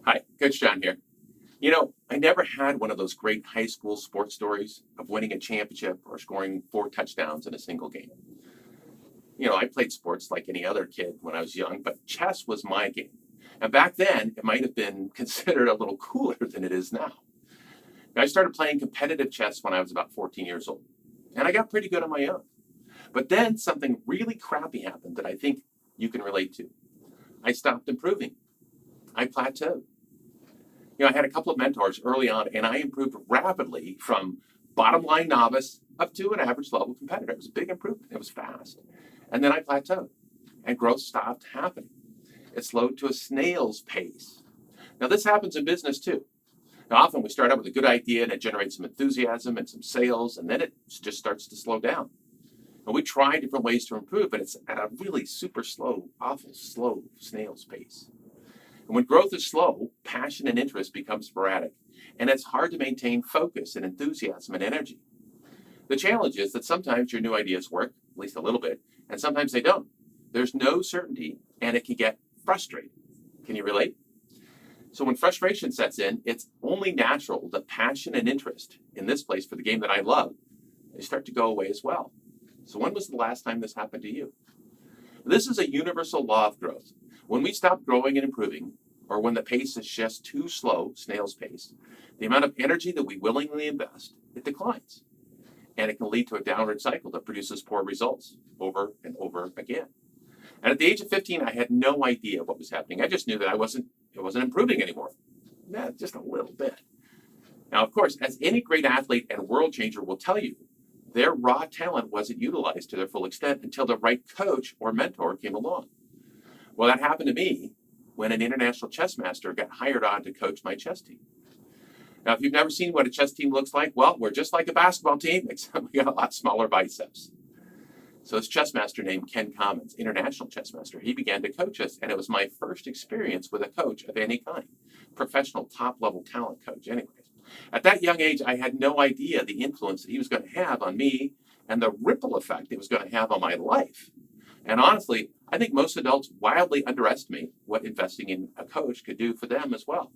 Hi, Coach John here. I never had one of those great high school sports stories of winning a championship or scoring 4 touchdowns in a single game. I played sports like any other kid when I was young, but chess was my game. And back then, it might have been considered a little cooler than it is now. I started playing competitive chess when I was about 14 years old, and I got pretty good on my own. But then something really crappy happened that I think you can relate to. I stopped improving. I plateaued. I had a couple of mentors early on, and I improved rapidly from bottom line novice up to an average level competitor. It was a big improvement. It was fast. And then I plateaued, and growth stopped happening. It slowed to a snail's pace. Now, this happens in business too. Now, often we start out with a good idea, and it generates some enthusiasm and some sales, and then it just starts to slow down. And we try different ways to improve, but it's at a really super slow, awful slow snail's pace. And when growth is slow, passion and interest become sporadic, and it's hard to maintain focus and enthusiasm and energy. The challenge is that sometimes your new ideas work, at least a little bit, and sometimes they don't. There's no certainty, and it can get frustrating. Can you relate? So when frustration sets in, it's only natural that passion and interest in this place for the game that I love, they start to go away as well. So when was the last time this happened to you? This is a universal law of growth. When we stop growing and improving, or when the pace is just too slow, snail's pace, the amount of energy that we willingly invest, it declines. And it can lead to a downward cycle that produces poor results over and over again. And at the age of 15, I had no idea what was happening. I just knew that it wasn't improving anymore. Yeah, just a little bit. Now, of course, as any great athlete and world changer will tell you, their raw talent wasn't utilized to their full extent until the right coach or mentor came along. Well, that happened to me when an international chess master got hired on to coach my chess team. Now, if you've never seen what a chess team looks like, well, we're just like a basketball team, except we got a lot smaller biceps. So this chess master named Ken Commons, international chess master, he began to coach us, and it was my first experience with a coach of any kind, professional top-level talent coach anyways. At that young age, I had no idea the influence that he was going to have on me and the ripple effect it was going to have on my life. And honestly, I think most adults wildly underestimate what investing in a coach could do for them as well.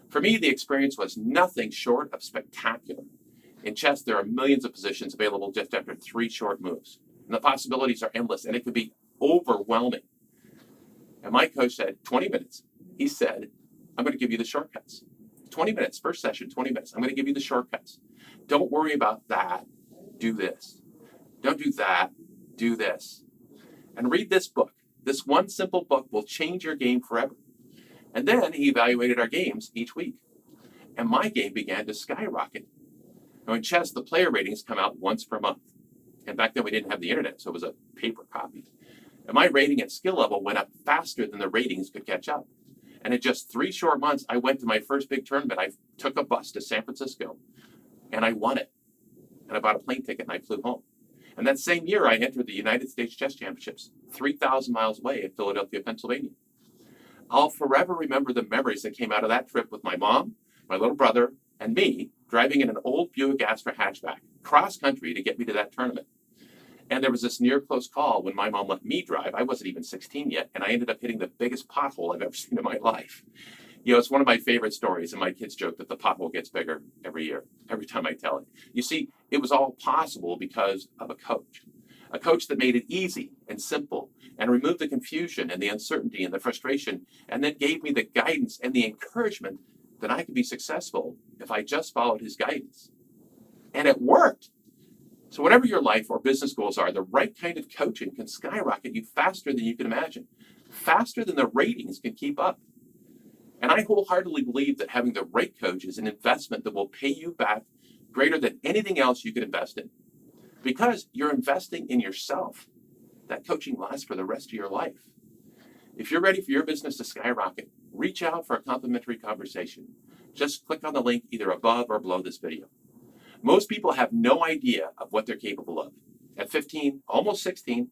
For me, the experience was nothing short of spectacular. In chess, there are millions of positions available just after 3 short moves. And the possibilities are endless, and it could be overwhelming. And my coach said, 20 minutes. He said, I'm going to give you the shortcuts. 20 minutes, first session, 20 minutes. I'm going to give you the shortcuts. Don't worry about that. Do this. Don't do that. Do this. And read this book. This one simple book will change your game forever. And then he evaluated our games each week. And my game began to skyrocket. Now in chess, the player ratings come out once per month. And back then we didn't have the internet, so it was a paper copy. And my rating and skill level went up faster than the ratings could catch up. And in just 3 short months, I went to my first big tournament. I took a bus to San Francisco, and I won it. And I bought a plane ticket, and I flew home. And that same year, I entered the United States Chess Championships, 3,000 miles away in Philadelphia, Pennsylvania. I'll forever remember the memories that came out of that trip with my mom, my little brother, and me driving in an old Buick Astra hatchback, cross-country to get me to that tournament. And there was this near-close call when my mom let me drive. I wasn't even 16 yet, and I ended up hitting the biggest pothole I've ever seen in my life. It's one of my favorite stories, and my kids joke that the pothole gets bigger every year, every time I tell it. You see, it was all possible because of a coach that made it easy and simple and removed the confusion and the uncertainty and the frustration, and then gave me the guidance and the encouragement that I could be successful if I just followed his guidance. And it worked. So whatever your life or business goals are, the right kind of coaching can skyrocket you faster than you can imagine, faster than the ratings can keep up. And I wholeheartedly believe that having the right coach is an investment that will pay you back greater than anything else you could invest in. Because you're investing in yourself. That coaching lasts for the rest of your life. If you're ready for your business to skyrocket, reach out for a complimentary conversation. Just click on the link either above or below this video. Most people have no idea of what they're capable of. At 15, almost 16,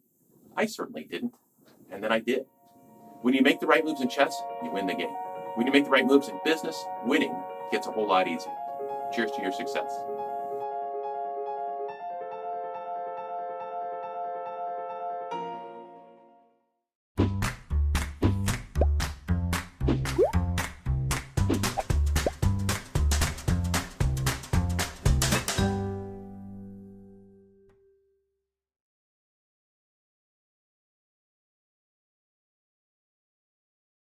I certainly didn't. And then I did. When you make the right moves in chess, you win the game. When you make the right moves in business, winning gets a whole lot easier. Cheers to your success.